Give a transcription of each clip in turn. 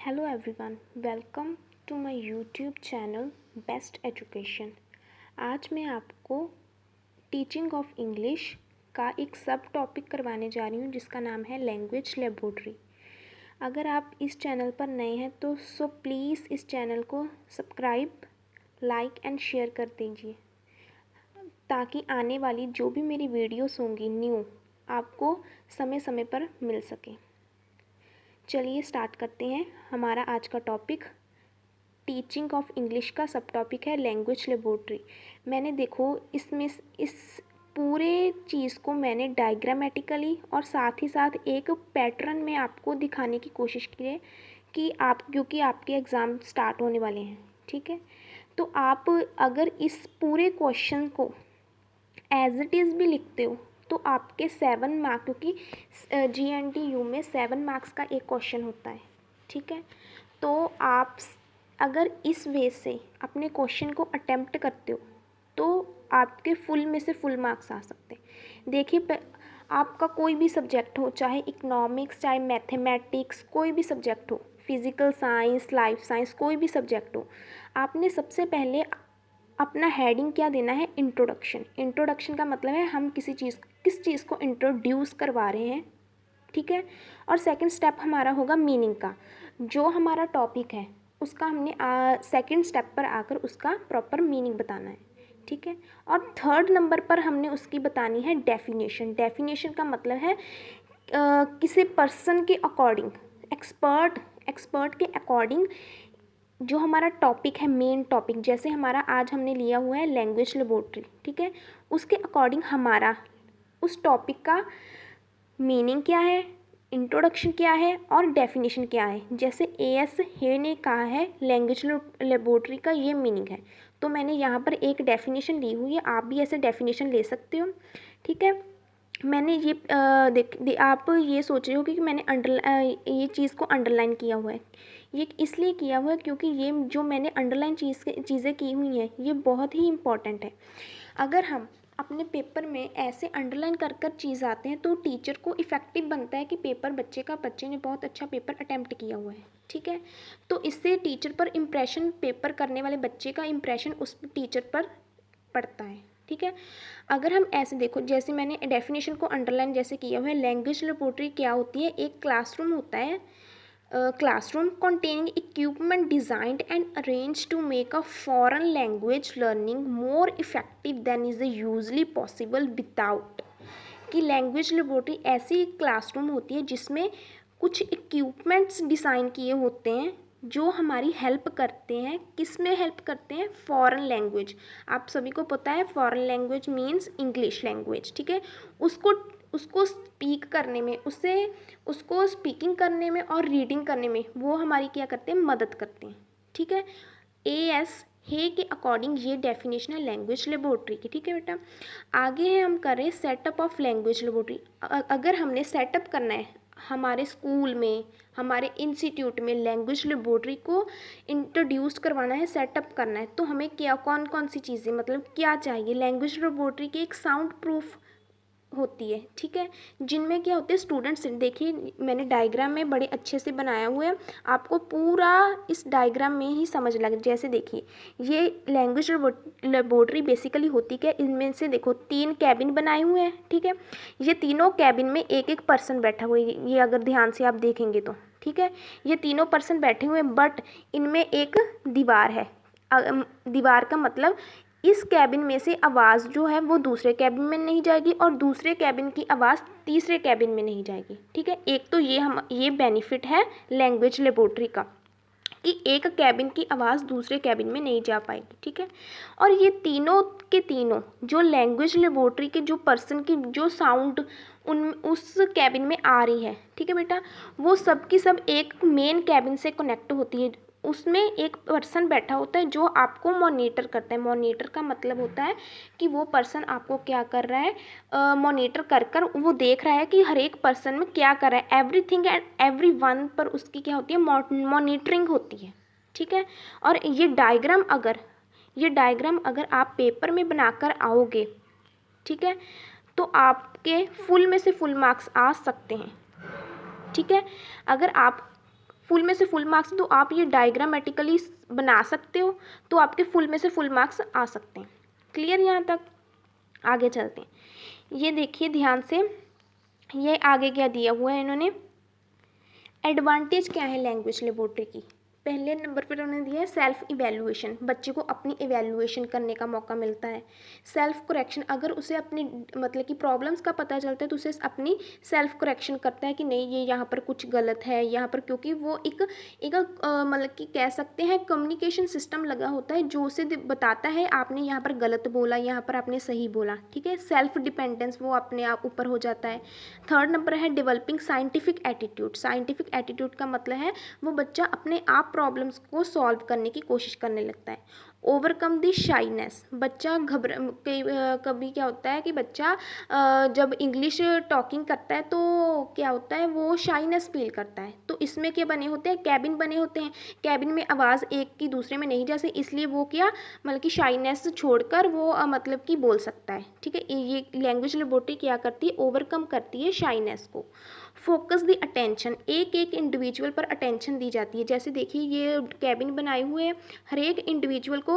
Hello everyone, welcome to my YouTube channel best education. आज मैं आपको टीचिंग ऑफ इंग्लिश का एक सब टॉपिक करवाने जा रही हूँ जिसका नाम है लैंग्वेज लेबोरेटरी। अगर आप इस चैनल पर नए हैं तो प्लीज़ इस चैनल को सब्सक्राइब, लाइक एंड शेयर कर दीजिए ताकि आने वाली जो भी मेरी वीडियोस होंगी न्यू आपको समय समय पर मिल सके। चलिए स्टार्ट करते हैं। हमारा आज का टॉपिक टीचिंग ऑफ इंग्लिश का सब टॉपिक है लैंग्वेज लेबोरेटरी। मैंने देखो इसमें इस पूरे चीज़ को मैंने डायग्रामेटिकली और साथ ही साथ एक पैटर्न में आपको दिखाने की कोशिश की है कि क्योंकि आपके एग्ज़ाम स्टार्ट होने वाले हैं, ठीक है। तो आप अगर इस पूरे क्वेश्चन को एज इट इज़ भी लिखते हो तो आपके 7 मार्क, क्योंकि GNTU में 7 मार्क्स का एक क्वेश्चन होता है, ठीक है। तो आप अगर इस वे से अपने क्वेश्चन को अटेम्प्ट करते हो तो आपके फुल में से फुल मार्क्स आ सकते हैं। देखिए, आपका कोई भी सब्जेक्ट हो, चाहे इकोनॉमिक्स, चाहे मैथमेटिक्स, कोई भी सब्जेक्ट हो, फिज़िकल साइंस, लाइफ साइंस, कोई भी सब्जेक्ट हो, आपने सबसे पहले अपना हेडिंग क्या देना है? इंट्रोडक्शन। इंट्रोडक्शन का मतलब है हम किस चीज़ को इंट्रोड्यूस करवा रहे हैं, ठीक है। और सेकंड स्टेप हमारा होगा मीनिंग का। जो हमारा टॉपिक है उसका हमने सेकंड स्टेप पर आकर उसका प्रॉपर मीनिंग बताना है, ठीक है। और थर्ड नंबर पर हमने उसकी बतानी है डेफिनेशन। डेफिनेशन का मतलब है किसी पर्सन के अकॉर्डिंग, एक्सपर्ट के अकॉर्डिंग जो हमारा टॉपिक है, मेन टॉपिक, जैसे हमारा आज हमने लिया हुआ है लैंग्वेज लेबोरेटरी, ठीक है। उसके अकॉर्डिंग हमारा उस टॉपिक का मीनिंग क्या है, इंट्रोडक्शन क्या है और डेफिनेशन क्या है। जैसे AS हे ने कहा है लैंग्वेज लेबोरेटरी का ये मीनिंग है, तो मैंने यहाँ पर एक डेफिनेशन ली हुई है। आप भी ऐसे डेफिनेशन ले सकते हो, ठीक है। मैंने ये आप ये सोच रहे हो कि मैंने ये चीज़ को अंडरलाइन किया हुआ है। ये इसलिए किया हुआ है क्योंकि ये जो मैंने अंडरलाइन चीज़ें की हुई हैं ये बहुत ही इम्पॉर्टेंट है। अगर हम अपने पेपर में ऐसे अंडरलाइन कर चीज़ आते हैं तो टीचर को इफ़ेक्टिव बनता है कि बच्चे ने बहुत अच्छा पेपर अटैम्प्ट किया हुआ है, ठीक है। तो इससे टीचर पर इम्प्रेशन, पेपर करने वाले बच्चे का इम्प्रेशन उस टीचर पर पड़ता है, ठीक है। अगर हम ऐसे देखो, जैसे मैंने डेफिनेशन को अंडरलाइन जैसे किया हुआ है, लैंग्वेज लेबोरेटरी क्या होती है? एक क्लासरूम होता है, classroom containing equipment designed and arranged to make a foreign language learning more effective than is usually possible without। कि लैंग्वेज लेबोरेटरी ऐसी क्लासरूम होती है जिसमें कुछ इक्विपमेंट्स डिज़ाइन किए होते हैं जो हमारी हेल्प करते हैं। किस में हेल्प करते हैं? Foreign language. आप सभी को पता है foreign language means English language, ठीक है। उसको स्पीक करने में, उसको स्पीकिंग करने में और रीडिंग करने में वो हमारी क्या करते हैं? मदद करते हैं, ठीक है। AS हे के अकॉर्डिंग ये डेफिनेशन है लैंग्वेज लेबोरेटरी की, ठीक है बेटा। आगे है हम करें सेटअप ऑफ लैंग्वेज लेबोरेटरी। अगर हमने सेटअप करना है हमारे स्कूल में, हमारे इंस्टीट्यूट में लैंग्वेज लेबोरेटरी को इंट्रोड्यूस करवाना है, सेटअप करना है, तो हमें क्या कौन कौन सी चीज़ें, मतलब क्या चाहिए? लैंग्वेज लेबोरेटरी की एक साउंड प्रूफ होती है, ठीक है। जिनमें क्या होते हैं? स्टूडेंट्स, देखिए मैंने डायग्राम में बड़े अच्छे से बनाया हुआ है, आपको पूरा इस डायग्राम में ही समझ लगे। जैसे देखिए ये लैंग्वेज लेबोरेटरी बेसिकली होती क्या? इनमें से देखो 3 कैबिन बनाए हुए हैं, ठीक है। ये तीनों कैबिन में एक एक पर्सन बैठा हुआ है, ये अगर ध्यान से आप देखेंगे तो, ठीक है। ये तीनों पर्सन बैठे हुए हैं बट इनमें एक दीवार है। दीवार का मतलब इस कैबिन में से आवाज़ जो है वो दूसरे कैबिन में नहीं जाएगी और दूसरे कैबिन की आवाज़ तीसरे कैबिन में नहीं जाएगी, ठीक है। एक तो ये बेनिफिट है लैंग्वेज लेबोरेटरी का कि एक कैबिन की आवाज़ दूसरे कैबिन में नहीं जा पाएगी, ठीक है। और ये तीनों के तीनों जो लैंग्वेज लेबोरेटरी के जो पर्सन की जो साउंड उस कैबिन में आ रही है, ठीक है बेटा, वो सब की सब एक मेन कैबिन से कनेक्ट होती है। उसमें एक पर्सन बैठा होता है जो आपको मॉनिटर करता है। मॉनिटर का मतलब होता है कि वो पर्सन आपको क्या कर रहा है, मॉनिटर कर वो देख रहा है कि हर एक पर्सन में क्या कर रहा है, एवरीथिंग एंड एवरी वन पर उसकी क्या होती है? मॉनिटरिंग होती है, ठीक है। और ये डायग्राम अगर आप पेपर में बनाकर आओगे, ठीक है, तो आपके फुल में से फुल मार्क्स आ सकते हैं, ठीक है। अगर आप फुल में से फुल मार्क्स, तो आप ये डायग्रामेटिकली बना सकते हो तो आपके फुल में से फुल मार्क्स आ सकते हैं। क्लियर यहाँ तक? आगे चलते हैं। ये देखिए ध्यान से, ये आगे क्या दिया हुआ है इन्होंने, एडवांटेज क्या है लैंग्वेज लेबोरेटरी की। पहले नंबर पर उन्होंने दिया है सेल्फ इवैल्यूएशन, बच्चे को अपनी इवैल्यूएशन करने का मौका मिलता है। सेल्फ करेक्शन, अगर उसे अपनी मतलब कि प्रॉब्लम्स का पता चलता है तो उसे अपनी सेल्फ करेक्शन करता है कि नहीं ये यहाँ पर कुछ गलत है यहाँ पर, क्योंकि वो एक मतलब कि कह सकते हैं कम्युनिकेशन सिस्टम लगा होता है जो उसे बताता है आपने यहाँ पर गलत बोला, यहाँ पर आपने सही बोला। ठीक है, सेल्फ डिपेंडेंस वो अपने आप ऊपर हो जाता है। थर्ड नंबर है developing scientific attitude. Scientific attitude का मतलब है वो बच्चा अपने आप प्रॉब्लम्स को सॉल्व करने की कोशिश करने लगता है। ओवरकम दी शाइनेस, बच्चा कभी क्या होता है कि बच्चा जब इंग्लिश टॉकिंग करता है तो क्या होता है वो शाइनेस फील करता है। तो इसमें क्या बने होते हैं, कैबिन बने होते हैं, कैबिन में आवाज़ एक की दूसरे में नहीं जैसे, इसलिए वो क्या मतलब कि शाइनेस छोड़कर वो मतलब कि बोल सकता है। ठीक है, ये लैंग्वेज लेबोरेटरी क्या करती है, ओवरकम करती है शाइनेस को। फोकस दी अटेंशन, एक एक इंडिविजुअल पर अटेंशन दी जाती है। जैसे देखिए ये कैबिन बनाए हुए हैं, हर एक इंडिविजुअल को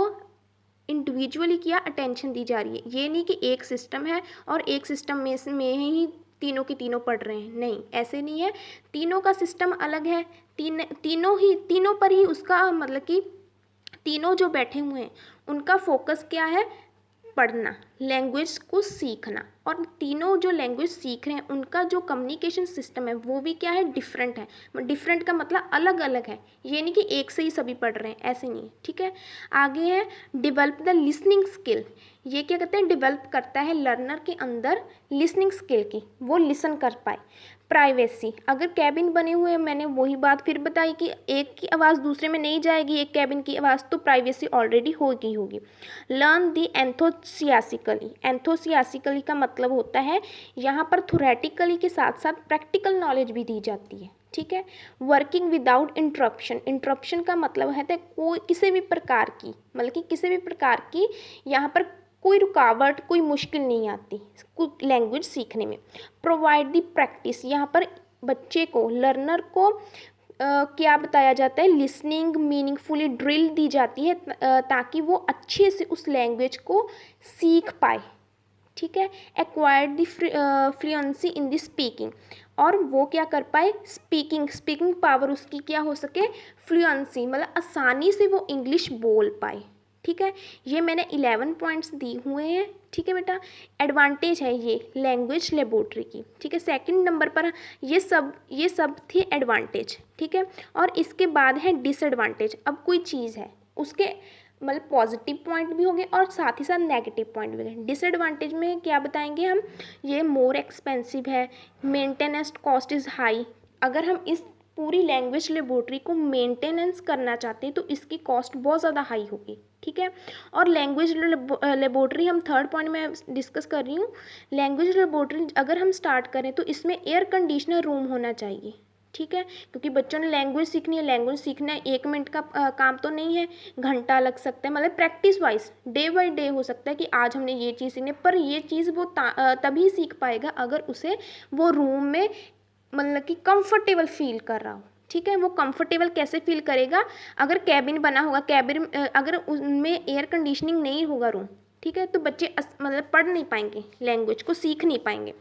इंडिविजुअली क्या अटेंशन दी जा रही है। ये नहीं कि एक सिस्टम है और एक सिस्टम में ही तीनों की तीनों पढ़ रहे हैं, नहीं ऐसे नहीं है, तीनों का सिस्टम अलग है। तीनों पर ही उसका मतलब कि तीनों जो बैठे हुए हैं उनका फोकस क्या है, पढ़ना, लैंग्वेज को सीखना। और तीनों जो लैंग्वेज सीख रहे हैं उनका जो कम्युनिकेशन सिस्टम है वो भी क्या है, डिफरेंट है। डिफरेंट का मतलब अलग अलग है, ये नहीं कि एक से ही सभी पढ़ रहे हैं, ऐसे नहीं है। ठीक है, आगे है डिवेल्प द लिसनिंग स्किल। ये क्या कहते हैं, डिवेल्प करता है लर्नर के अंदर लिसनिंग स्किल की, वो लिसन कर पाए। प्राइवेसी, अगर कैबिन बने हुए हैं, मैंने वही बात फिर बताई कि एक की आवाज़ दूसरे में नहीं जाएगी, एक कैबिन की आवाज़, तो प्राइवेसी ऑलरेडी होगी। लर्न दी एंथोसियासिकली, एंथोसियासिकली का मतलब होता है यहाँ पर थोरेटिकली के साथ साथ प्रैक्टिकल नॉलेज भी दी जाती है। ठीक है, वर्किंग विदाउट इंटरप्शन, इंटरप्शन का मतलब है कोई किसी भी प्रकार की मतलब कि किसी भी प्रकार की यहाँ पर कोई रुकावट कोई मुश्किल नहीं आती लैंग्वेज सीखने में। प्रोवाइड दी प्रैक्टिस, यहाँ पर बच्चे को लर्नर को क्या बताया जाता है, लिसनिंग मीनिंगफुली ड्रिल दी जाती है ताकि वो अच्छे से उस लैंग्वेज को सीख पाए। ठीक है, acquired the fluency in the speaking, और वो क्या कर पाए, स्पीकिंग पावर उसकी क्या हो सके, फ्लुएंसी मतलब आसानी से वो इंग्लिश बोल पाए। ठीक है, ये मैंने 11 पॉइंट्स दिए हुए हैं। ठीक है बेटा, एडवांटेज है ये लैंग्वेज लेबोरेटरी की। ठीक है, सेकंड नंबर पर ये सब थी एडवांटेज। ठीक है, और इसके बाद है डिसएडवांटेज। अब कोई चीज़ है उसके मतलब पॉजिटिव पॉइंट भी होंगे और साथ ही साथ नेगेटिव पॉइंट भी होंगे। डिसएडवांटेज में क्या बताएंगे हम, ये मोर एक्सपेंसिव है, मेंटेनेंस कॉस्ट इज़ हाई। अगर हम इस पूरी लैंग्वेज लेबोरेटरी को मेंटेनेंस करना चाहते हैं तो इसकी कॉस्ट बहुत ज़्यादा हाई होगी। ठीक है, और लैंग्वेज लेबोरेटरी हम थर्ड पॉइंट में डिस्कस कर रही हूँ। लैंग्वेज लेबोरेटरी अगर हम स्टार्ट करें तो इसमें एयर कंडीशनर रूम होना चाहिए। ठीक है, क्योंकि बच्चों ने लैंग्वेज सीखनी है, लैंग्वेज सीखना 1 मिनट का काम तो नहीं है, घंटा लग सकता है, मतलब practice wise day by day हो सकता है कि आज हमने ये चीज़ सीखनी, पर ये चीज़ वो तभी सीख पाएगा अगर उसे वो रूम में मतलब कि कंफर्टेबल फील कर रहा हो। ठीक है, वो कंफर्टेबल कैसे फील करेगा, अगर कैबिन बना होगा, कैबिन अगर उनमें एयर कंडीशनिंग नहीं होगा रूम, ठीक है, तो बच्चे मतलब पढ़ नहीं पाएंगे, लैंग्वेज को सीख नहीं पाएंगे।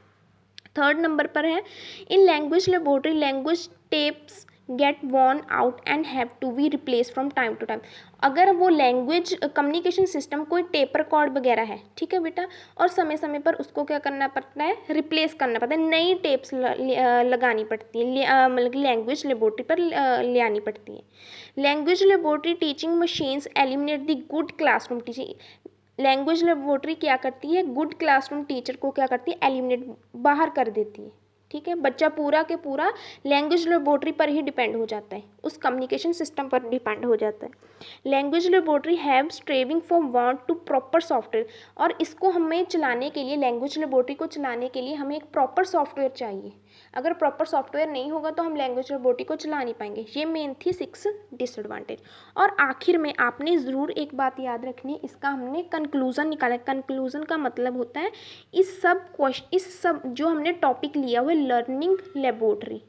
थर्ड नंबर पर है in language laboratory language tapes get worn out and have to be replace from time to time. अगर वो लैंग्वेज कम्युनिकेशन सिस्टम कोई टेप रिकॉर्ड वगैरह है, ठीक है बेटा, और समय समय पर उसको क्या करना पड़ता है, रिप्लेस करना पड़ता है, नई टेप्स लगानी पड़ती है, मतलब लैंग्वेज लेबोरेटरी पर ले आनी पड़ती है। Language laboratory teaching machines eliminate the good classroom teaching. Language laboratory क्या करती है, गुड क्लासरूम टीचर को क्या करती है, एलिमिनेट बाहर कर देती है। ठीक है, बच्चा पूरा के पूरा लैंग्वेज लेबोरेटरी पर ही डिपेंड हो जाता है, उस कम्युनिकेशन सिस्टम पर डिपेंड हो जाता है। Language laboratory have striving for want to proper software, और इसको हमें चलाने के लिए, लैंग्वेज लेबोरेटरी को चलाने के लिए हमें एक प्रॉपर सॉफ्टवेयर चाहिए। अगर प्रॉपर सॉफ्टवेयर नहीं होगा तो हम लैंग्वेज लेबोरेटरी को चला नहीं पाएंगे। ये मेन थी 6 डिसएडवांटेज। और आखिर में आपने ज़रूर एक बात याद रखनी है, इसका हमने कंक्लूज़न निकाला। कंक्लूज़न का मतलब होता है इस सब जो हमने टॉपिक लिया हुआ है लर्निंग लेबोरेटरी,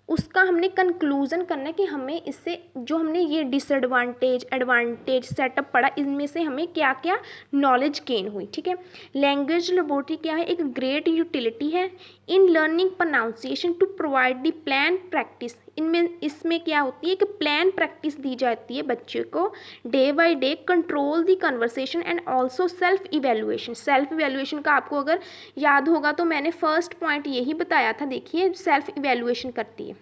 उसका हमने कंक्लूज़न करना है कि हमें इससे जो हमने ये डिसएडवांटेज एडवांटेज सेटअप पढ़ा, इनमें से हमें क्या क्या नॉलेज गेन हुई। ठीक है, लैंग्वेज लेबोरेटरी क्या है, एक ग्रेट यूटिलिटी है in learning pronunciation to provide the plan practice. इसमें क्या होती है कि प्लान प्रैक्टिस दी जाती है बच्चे को day by day, control the conversation and also self evaluation. Self evaluation का आपको अगर याद होगा तो मैंने फर्स्ट पॉइंट यही बताया था। देखिए, सेल्फ इवेल्युएशन करती है,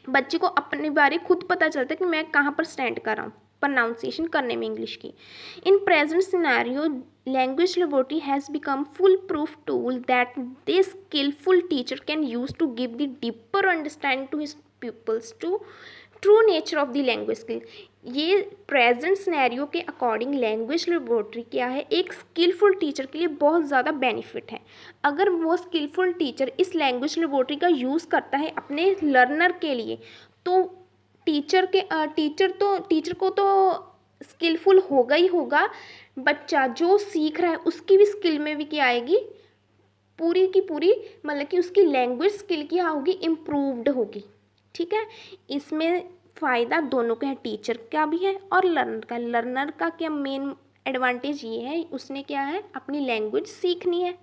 बच्चे को अपने बारे खुद पता चलता है कि मैं कहाँ पर स्टैंड कर रहा हूँ प्रोनाउंसिएशन करने में इंग्लिश की। In present scenario language laboratory has become full proof tool that this skilful teacher can use to give the deeper understanding to his peoples to true nature of the language skill. ये present scenario के according language laboratory क्या है, एक skilful teacher के लिए बहुत ज़्यादा benefit है। अगर वो स्किलफुल टीचर इस लैंग्वेज लेबोरेटरी का यूज़ करता है अपने लर्नर के लिए, तो टीचर को तो स्किलफुल होगा ही होगा, बच्चा जो सीख रहा है उसकी भी स्किल में भी क्या आएगी, पूरी की पूरी मतलब कि उसकी लैंग्वेज स्किल क्या होगी, इम्प्रूव्ड होगी। ठीक है, इसमें फ़ायदा दोनों का है, टीचर का भी है और लर्नर का। लर्नर का क्या मेन एडवांटेज ये है, उसने क्या है अपनी लैंग्वेज सीखनी है।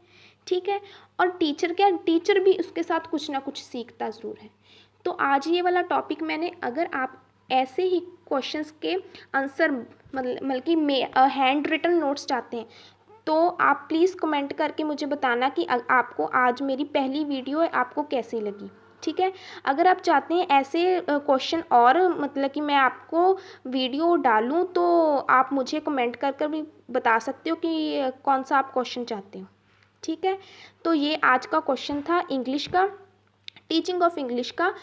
ठीक है, और टीचर भी उसके साथ कुछ ना कुछ सीखता ज़रूर है। तो आज ये वाला टॉपिक मैंने, अगर आप ऐसे ही क्वेश्चंस के आंसर मतलब कि हैंड रिटन नोट्स चाहते हैं तो आप प्लीज़ कमेंट करके मुझे बताना कि आपको आज मेरी पहली वीडियो आपको कैसी लगी। ठीक है, अगर आप चाहते हैं ऐसे क्वेश्चन और मतलब कि मैं आपको वीडियो डालूं तो आप मुझे कमेंट कर भी बता सकते हो कि कौन सा आप क्वेश्चन चाहते हो। ठीक है, तो ये आज का क्वेश्चन था इंग्लिश का, टीचिंग ऑफ इंग्लिश का।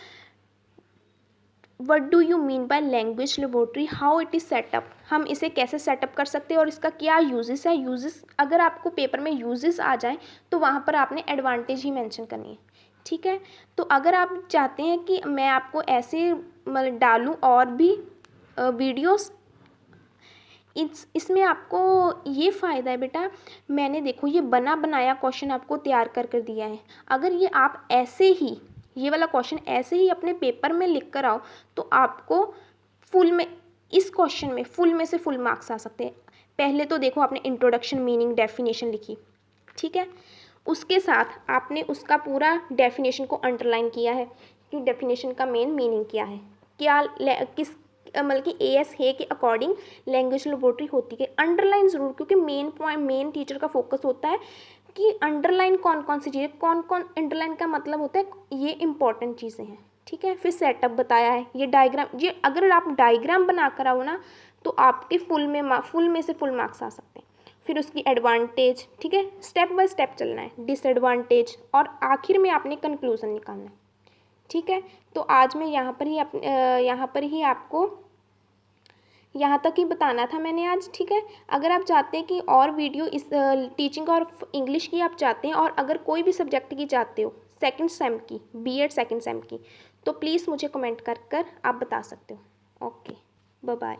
What do you mean by language laboratory, how it is setup, हम इसे कैसे सेटअप कर सकते हैं और इसका क्या यूजेस है। यूजेस अगर आपको पेपर में यूजेस आ जाए तो वहाँ पर आपने एडवांटेज ही मेंशन करनी है। ठीक है, तो अगर आप चाहते हैं कि मैं आपको ऐसे मतलब डालूँ और भी वीडियोस, इसमें आपको ये फ़ायदा है बेटा, मैंने देखो ये बना बनाया क्वेश्चन आपको तैयार कर दिया है। अगर ये आप ऐसे ही ये वाला क्वेश्चन ऐसे ही अपने पेपर में लिख कर आओ तो आपको फुल में, इस क्वेश्चन में फुल से मार्क्स आ सकते हैं। पहले तो देखो आपने इंट्रोडक्शन, मीनिंग, डेफिनेशन लिखी। ठीक है, उसके साथ आपने उसका पूरा डेफिनेशन को अंडरलाइन किया है कि डेफिनेशन का मेन मीनिंग क्या है, क्या किस मतलब कि AS है के अकॉर्डिंग लैंग्वेज लेबोरेटरी होती है। अंडरलाइन ज़रूर, क्योंकि मेन पॉइंट, मेन टीचर का फोकस होता है कि अंडरलाइन कौन कौन सी चीज़ें, कौन कौन अंडरलाइन का मतलब होता है ये इंपॉर्टेंट चीज़ें हैं। ठीक है, फिर सेटअप बताया है, ये डायग्राम, ये अगर आप डायग्राम बना कर आओ ना तो आपके फुल में से फुल मार्क्स आ सकते हैं। फिर उसकी एडवांटेज, ठीक है, स्टेप बाय स्टेप चलना है, डिसएडवांटेज, और आखिर में आपने कंक्लूजन निकालना है। ठीक है, तो आज मैं यहाँ पर ही आपको यहाँ तक ही बताना था मैंने आज। ठीक है, अगर आप चाहते हैं कि और वीडियो इस टीचिंग और इंग्लिश की आप चाहते हैं, और अगर कोई भी सब्जेक्ट की चाहते हो, सेकंड सेम की, B.Ed सेकंड सेम की, तो प्लीज़ मुझे कमेंट कर आप बता सकते हो। Okay, bye bye.